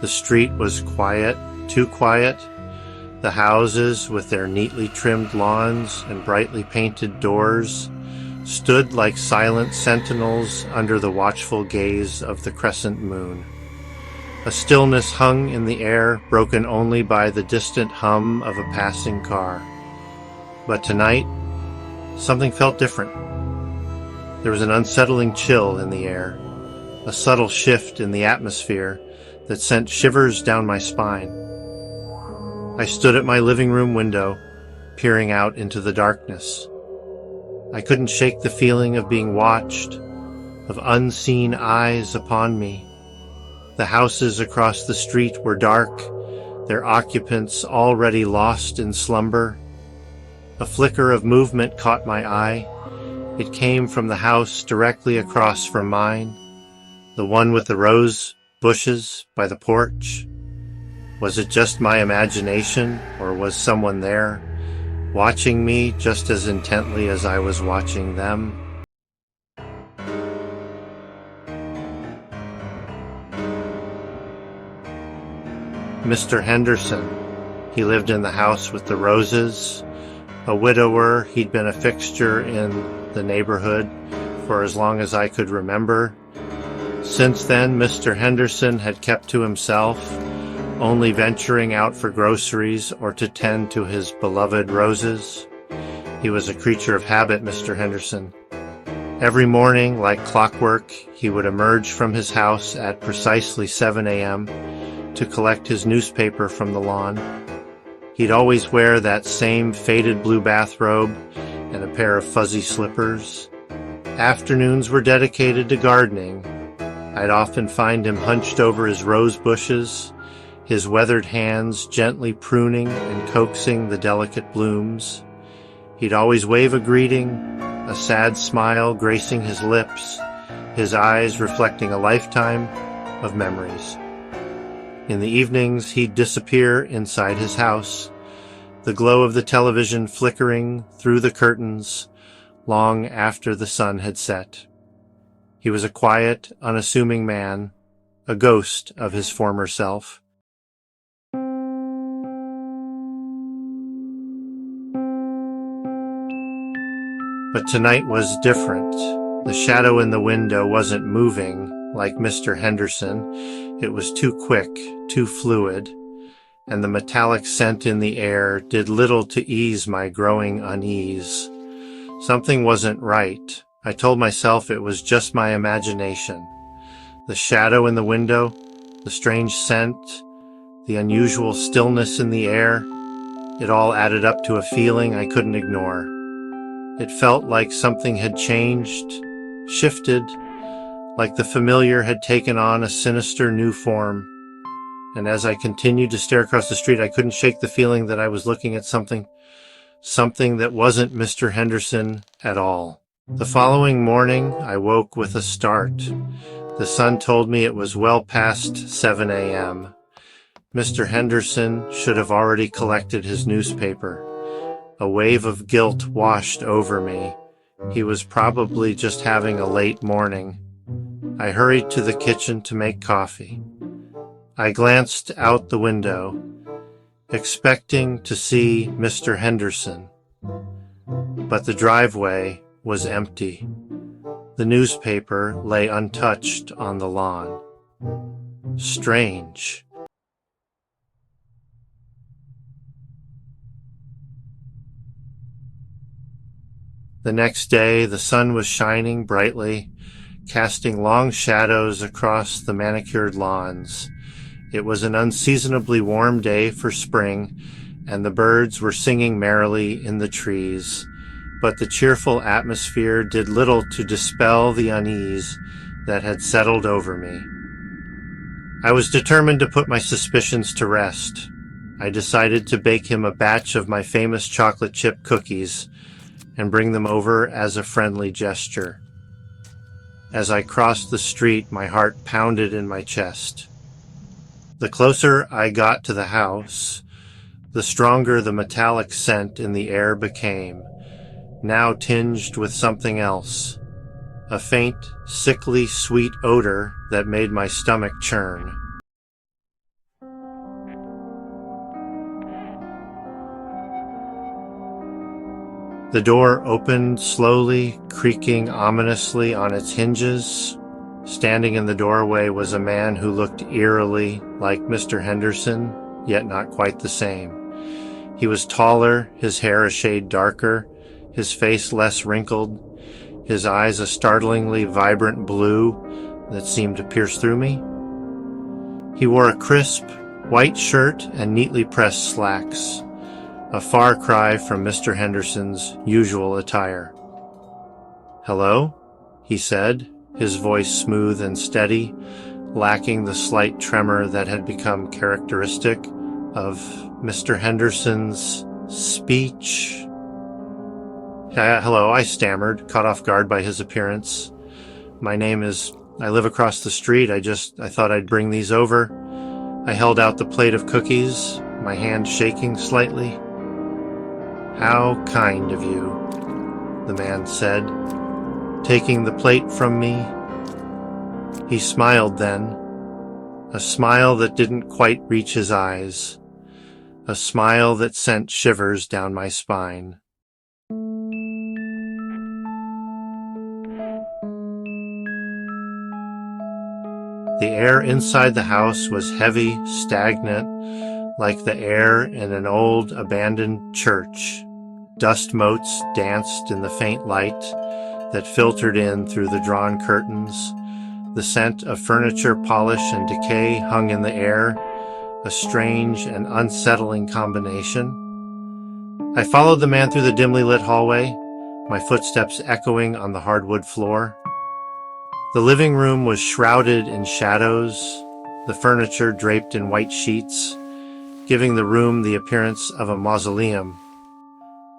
The street was quiet, too quiet. The houses, with their neatly trimmed lawns and brightly painted doors, stood like silent sentinels under the watchful gaze of the crescent moon. A stillness hung in the air, broken only by the distant hum of a passing car. But tonight, something felt different. There was an unsettling chill in the air, a subtle shift in the atmosphere that sent shivers down my spine. I stood at my living room window, peering out into the darkness. I couldn't shake the feeling of being watched, of unseen eyes upon me. The houses across the street were dark, their occupants already lost in slumber. A flicker of movement caught my eye. It came from the house directly across from mine, the one with the rose bushes by the porch. Was it just my imagination, or was someone there, watching me just as intently as I was watching them? Mr. Henderson. He lived in the house with the roses. A widower, he'd been a fixture in the neighborhood for as long as I could remember. Since then, Mr. Henderson had kept to himself, only venturing out for groceries or to tend to his beloved roses. He was a creature of habit, Mr. Henderson. Every morning, like clockwork, he would emerge from his house at precisely 7 a.m. to collect his newspaper from the lawn. He'd always wear that same faded blue bathrobe and a pair of fuzzy slippers. Afternoons were dedicated to gardening. I'd often find him hunched over his rose bushes, his weathered hands gently pruning and coaxing the delicate blooms. He'd always wave a greeting, a sad smile gracing his lips, his eyes reflecting a lifetime of memories. In the evenings, he'd disappear inside his house, the glow of the television flickering through the curtains long after the sun had set. He was a quiet, unassuming man, a ghost of his former self. But tonight was different. The shadow in the window wasn't moving like Mr. Henderson. It was too quick, too fluid, and the metallic scent in the air did little to ease my growing unease. Something wasn't right. I told myself it was just my imagination. The shadow in the window, the strange scent, the unusual stillness in the air, it all added up to a feeling I couldn't ignore. It felt like something had changed, shifted, like the familiar had taken on a sinister new form. And as I continued to stare across the street, I couldn't shake the feeling that I was looking at something that wasn't Mr. Henderson at all. The following morning, I woke with a start. The sun told me it was well past 7 a.m. Mr. Henderson should have already collected his newspaper. A wave of guilt washed over me. He was probably just having a late morning. I hurried to the kitchen to make coffee. I glanced out the window, expecting to see Mr. Henderson. But the driveway was empty. The newspaper lay untouched on the lawn. Strange. The next day, the sun was shining brightly, casting long shadows across the manicured lawns. It was an unseasonably warm day for spring, and the birds were singing merrily in the trees. But the cheerful atmosphere did little to dispel the unease that had settled over me. I was determined to put my suspicions to rest. I decided to bake him a batch of my famous chocolate chip cookies and bring them over as a friendly gesture. As I crossed the street, my heart pounded in my chest. The closer I got to the house, the stronger the metallic scent in the air became, now tinged with something else, a faint, sickly, sweet odor that made my stomach churn. The door opened slowly, creaking ominously on its hinges. Standing in the doorway was a man who looked eerily like Mr. Henderson, yet not quite the same. He was taller, his hair a shade darker, his face less wrinkled, his eyes a startlingly vibrant blue that seemed to pierce through me. He wore a crisp, white shirt and neatly pressed slacks, a far cry from Mr. Henderson's usual attire. "Hello?" he said, his voice smooth and steady, lacking the slight tremor that had become characteristic of Mr. Henderson's speech. Hello, I stammered, caught off guard by his appearance. I live across the street. I thought I'd bring these over. I held out the plate of cookies, my hand shaking slightly. "How kind of you," the man said, taking the plate from me. He smiled then, a smile that didn't quite reach his eyes, a smile that sent shivers down my spine. The air inside the house was heavy, stagnant, like the air in an old, abandoned church. Dust motes danced in the faint light that filtered in through the drawn curtains. The scent of furniture polish and decay hung in the air, a strange and unsettling combination. I followed the man through the dimly lit hallway, my footsteps echoing on the hardwood floor. The living room was shrouded in shadows, the furniture draped in white sheets, giving the room the appearance of a mausoleum.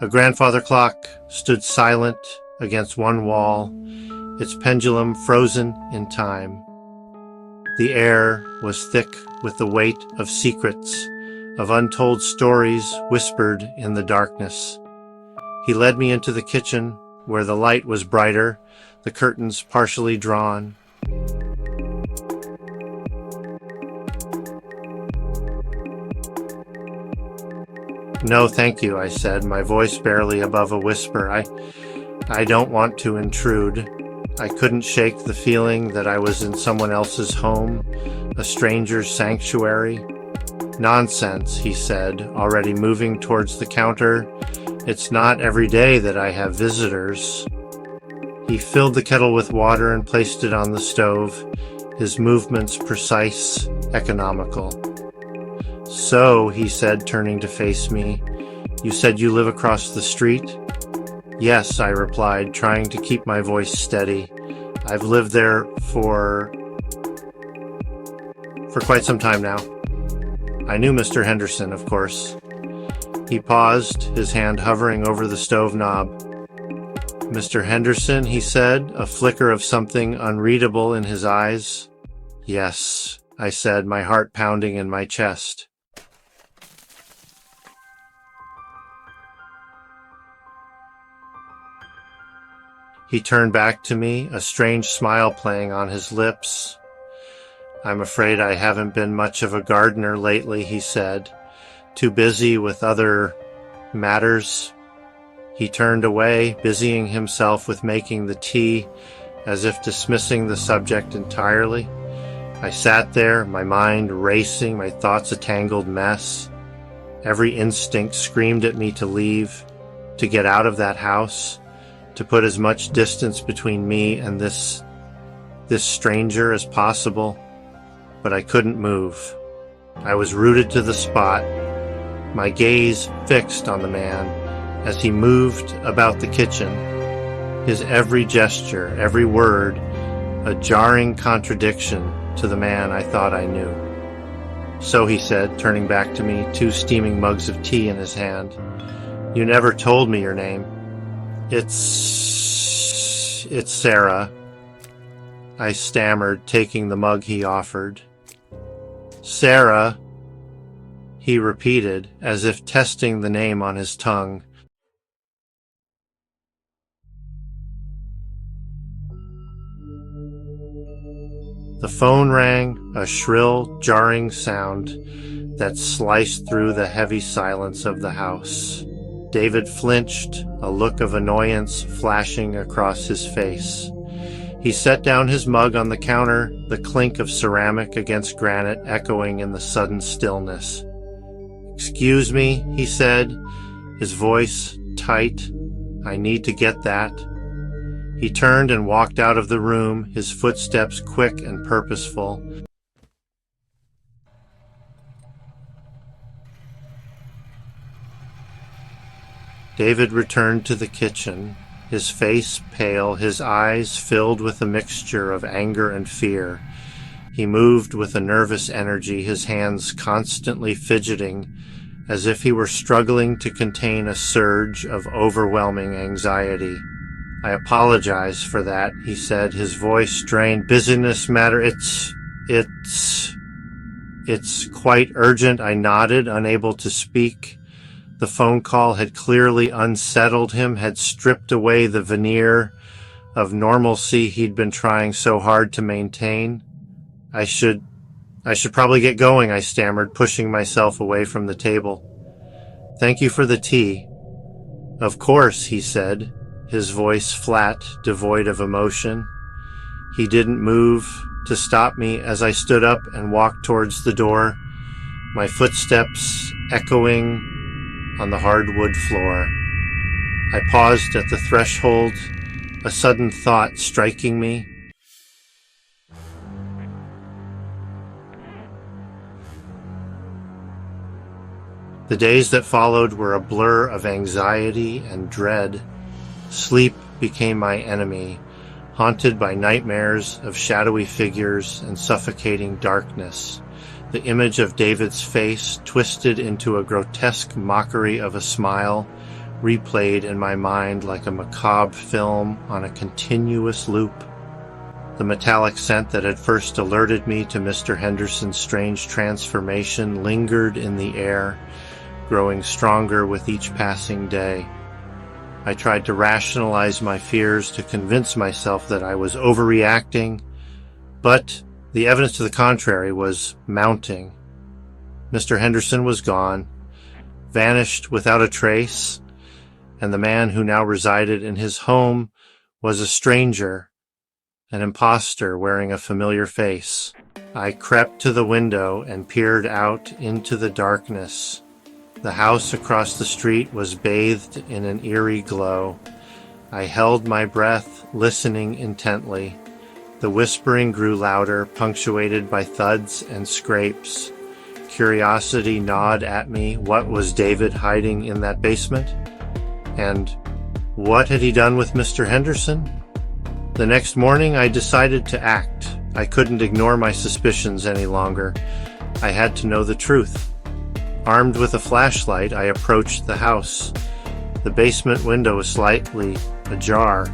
A grandfather clock stood silent against one wall, its pendulum frozen in time. The air was thick with the weight of secrets, of untold stories whispered in the darkness. He led me into the kitchen, where the light was brighter, the curtains partially drawn. "No, thank you," I said, my voice barely above a whisper. I don't want to intrude. I couldn't shake the feeling that I was in someone else's home, a stranger's sanctuary. "Nonsense," he said, already moving towards the counter. "It's not every day that I have visitors." He filled the kettle with water and placed it on the stove, his movements precise, economical. "So," he said, turning to face me, "you said you live across the street?" "Yes," I replied, trying to keep my voice steady. "I've lived there for quite some time now." I knew Mr. Henderson, of course. He paused, his hand hovering over the stove knob. "Mr. Henderson," he said, a flicker of something unreadable in his eyes. "Yes," I said, my heart pounding in my chest. He turned back to me, a strange smile playing on his lips. "I'm afraid I haven't been much of a gardener lately," he said. "Too busy with other matters." He turned away, busying himself with making the tea, as if dismissing the subject entirely. I sat there, my mind racing, my thoughts a tangled mess. Every instinct screamed at me to leave, to get out of that house, to put as much distance between me and this stranger as possible. But I couldn't move. I was rooted to the spot, my gaze fixed on the man as he moved about the kitchen, his every gesture, every word, a jarring contradiction to the man I thought I knew. "So," he said, turning back to me, 2 steaming mugs of tea in his hand, "you never told me your name." It's Sarah," I stammered, taking the mug he offered. "Sarah," he repeated, as if testing the name on his tongue. The phone rang, a shrill, jarring sound that sliced through the heavy silence of the house. David flinched, a look of annoyance flashing across his face. He set down his mug on the counter, the clink of ceramic against granite echoing in the sudden stillness. "Excuse me," he said, his voice tight. "I need to get that." He turned and walked out of the room, his footsteps quick and purposeful. David returned to the kitchen, his face pale, his eyes filled with a mixture of anger and fear. He moved with a nervous energy, his hands constantly fidgeting, as if he were struggling to contain a surge of overwhelming anxiety. "I apologize for that," he said, his voice strained. "Business matter, it's quite urgent." I nodded, unable to speak. The phone call had clearly unsettled him, had stripped away the veneer of normalcy he'd been trying so hard to maintain. I should probably get going," I stammered, pushing myself away from the table. "Thank you for the tea." "Of course," he said, his voice flat, devoid of emotion. He didn't move to stop me as I stood up and walked towards the door, my footsteps echoing on the hardwood floor. I paused at the threshold, a sudden thought striking me. The days that followed were a blur of anxiety and dread. Sleep became my enemy, haunted by nightmares of shadowy figures and suffocating darkness. The image of David's face, twisted into a grotesque mockery of a smile, replayed in my mind like a macabre film on a continuous loop. The metallic scent that had first alerted me to Mr. Henderson's strange transformation lingered in the air, growing stronger with each passing day. I tried to rationalize my fears, to convince myself that I was overreacting, but the evidence to the contrary was mounting. Mr. Henderson was gone, vanished without a trace, and the man who now resided in his home was a stranger, an imposter wearing a familiar face. I crept to the window and peered out into the darkness. The house across the street was bathed in an eerie glow. I held my breath, listening intently. The whispering grew louder, punctuated by thuds and scrapes. Curiosity gnawed at me. What was David hiding in that basement? And what had he done with Mr. Henderson? The next morning, I decided to act. I couldn't ignore my suspicions any longer. I had to know the truth. Armed with a flashlight, I approached the house. The basement window was slightly ajar.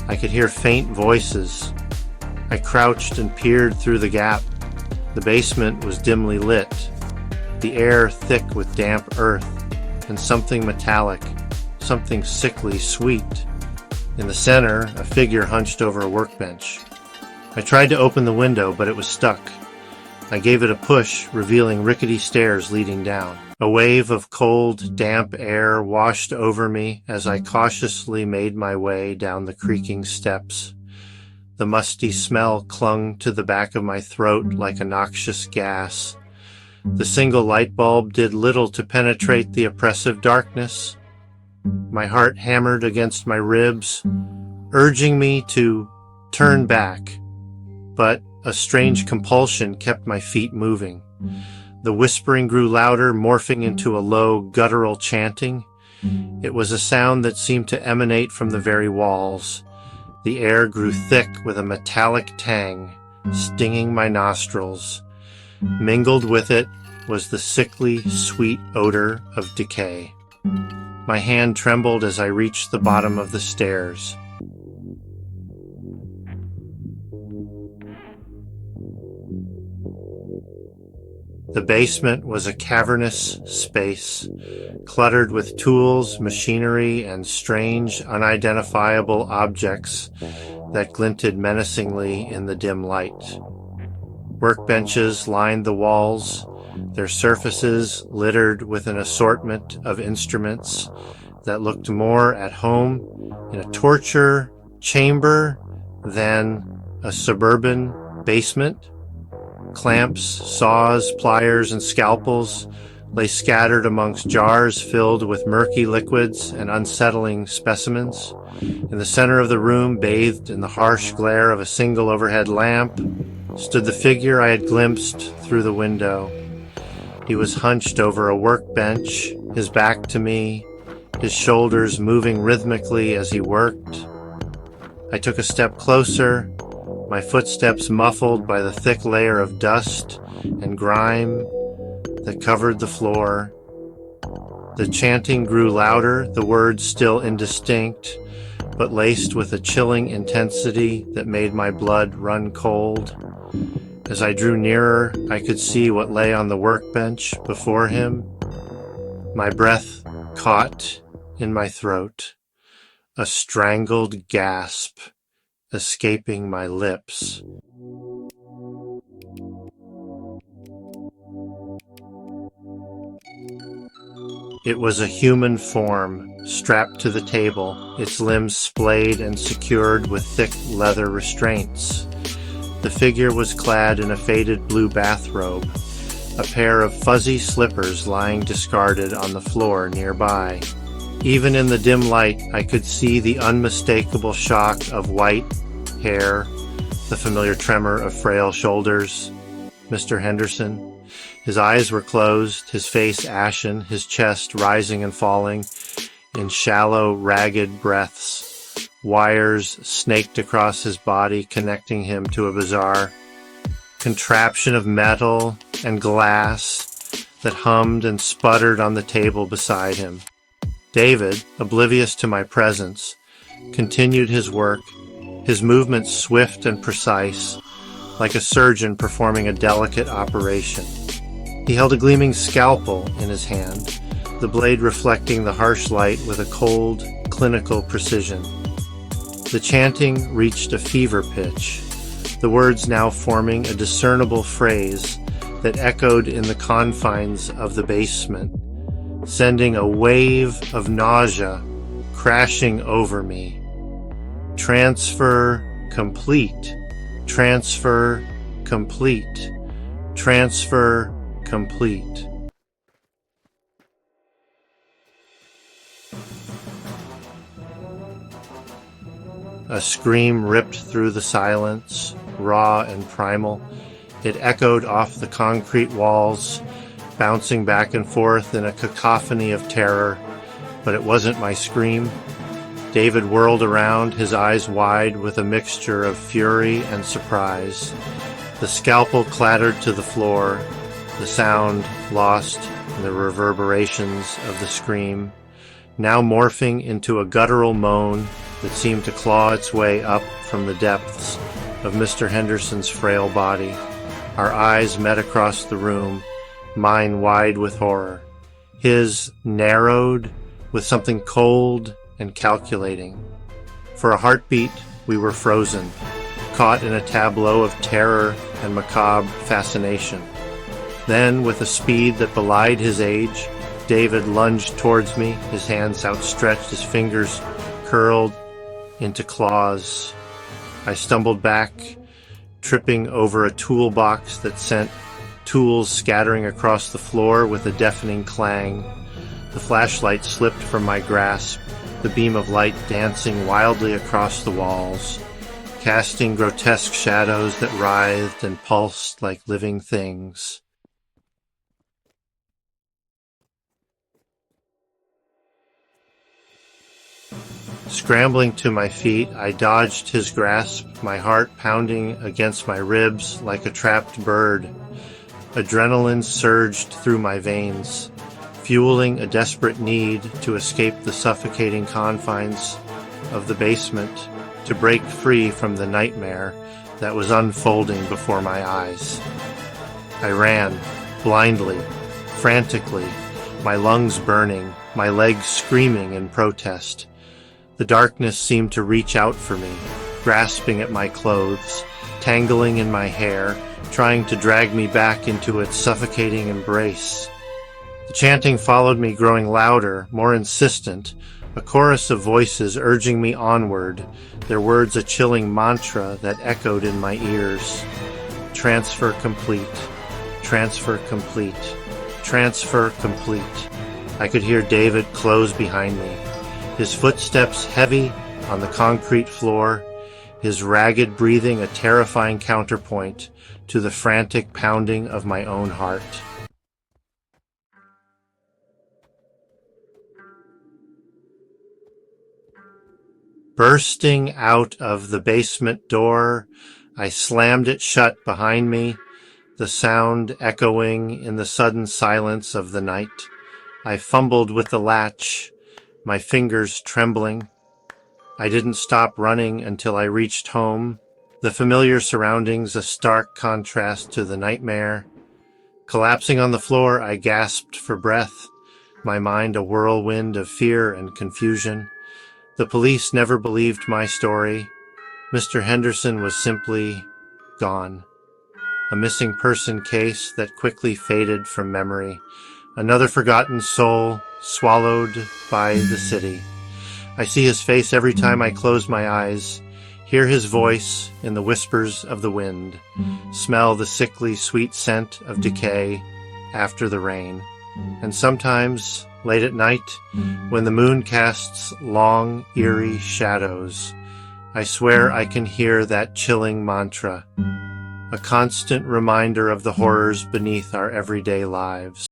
I could hear faint voices. I crouched and peered through the gap. The basement was dimly lit, the air thick with damp earth, and something metallic, something sickly sweet. In the center, a figure hunched over a workbench. I tried to open the window, but it was stuck. I gave it a push, revealing rickety stairs leading down. A wave of cold, damp air washed over me as I cautiously made my way down the creaking steps. The musty smell clung to the back of my throat like a noxious gas. The single light bulb did little to penetrate the oppressive darkness. My heart hammered against my ribs, urging me to turn back, but a strange compulsion kept my feet moving. The whispering grew louder, morphing into a low, guttural chanting. It was a sound that seemed to emanate from the very walls. The air grew thick with a metallic tang, stinging my nostrils. Mingled with it was the sickly, sweet odor of decay. My hand trembled as I reached the bottom of the stairs. The basement was a cavernous space, cluttered with tools, machinery, and strange, unidentifiable objects that glinted menacingly in the dim light. Workbenches lined the walls, their surfaces littered with an assortment of instruments that looked more at home in a torture chamber than a suburban basement. Clamps, saws, pliers, and scalpels lay scattered amongst jars filled with murky liquids and unsettling specimens. In the center of the room, bathed in the harsh glare of a single overhead lamp, stood the figure I had glimpsed through the window. He was hunched over a workbench, his back to me, his shoulders moving rhythmically as he worked. I took a step closer, my footsteps muffled by the thick layer of dust and grime that covered the floor. The chanting grew louder, the words still indistinct, but laced with a chilling intensity that made my blood run cold. As I drew nearer, I could see what lay on the workbench before him. My breath caught in my throat, a strangled gasp escaping my lips. It was a human form, strapped to the table, its limbs splayed and secured with thick leather restraints. The figure was clad in a faded blue bathrobe, a pair of fuzzy slippers lying discarded on the floor nearby. Even in the dim light, I could see the unmistakable shock of white hair, the familiar tremor of frail shoulders. Mr. Henderson. His eyes were closed, his face ashen, his chest rising and falling in shallow, ragged breaths. Wires snaked across his body, connecting him to a bizarre contraption of metal and glass that hummed and sputtered on the table beside him. David, oblivious to my presence, continued his work, his movements swift and precise, like a surgeon performing a delicate operation. He held a gleaming scalpel in his hand, the blade reflecting the harsh light with a cold, clinical precision. The chanting reached a fever pitch, the words now forming a discernible phrase that echoed in the confines of the basement, sending a wave of nausea crashing over me. Transfer complete. Transfer complete. Transfer complete. A scream ripped through the silence, raw and primal. It echoed off the concrete walls, bouncing back and forth in a cacophony of terror, but it wasn't my scream. David whirled around, his eyes wide with a mixture of fury and surprise. The scalpel clattered to the floor, the sound lost in the reverberations of the scream, now morphing into a guttural moan that seemed to claw its way up from the depths of Mr. Henderson's frail body. Our eyes met across the room, mine wide with horror. His narrowed with something cold and calculating. For a heartbeat, we were frozen, caught in a tableau of terror and macabre fascination. Then, with a speed that belied his age, David lunged towards me, his hands outstretched, his fingers curled into claws. I stumbled back, tripping over a toolbox that sent tools scattering across the floor with a deafening clang. The flashlight slipped from my grasp, the beam of light dancing wildly across the walls, casting grotesque shadows that writhed and pulsed like living things. Scrambling to my feet, I dodged his grasp, my heart pounding against my ribs like a trapped bird. Adrenaline surged through my veins, fueling a desperate need to escape the suffocating confines of the basement, to break free from the nightmare that was unfolding before my eyes. I ran, blindly, frantically, my lungs burning, my legs screaming in protest. The darkness seemed to reach out for me, grasping at my clothes, tangling in my hair, trying to drag me back into its suffocating embrace. The chanting followed me, growing louder, more insistent, a chorus of voices urging me onward, their words a chilling mantra that echoed in my ears. Transfer complete. Transfer complete. Transfer complete. I could hear David close behind me, his footsteps heavy on the concrete floor, his ragged breathing a terrifying counterpoint to the frantic pounding of my own heart. Bursting out of the basement door, I slammed it shut behind me, the sound echoing in the sudden silence of the night. I fumbled with the latch, my fingers trembling. I didn't stop running until I reached home, the familiar surroundings a stark contrast to the nightmare. Collapsing on the floor, I gasped for breath, my mind a whirlwind of fear and confusion. The police never believed my story. Mr. Henderson was simply gone. A missing person case that quickly faded from memory. Another forgotten soul swallowed by the city. I see his face every time I close my eyes, hear his voice in the whispers of the wind, smell the sickly sweet scent of decay after the rain. And sometimes, late at night, when the moon casts long, eerie shadows, I swear I can hear that chilling mantra, a constant reminder of the horrors beneath our everyday lives.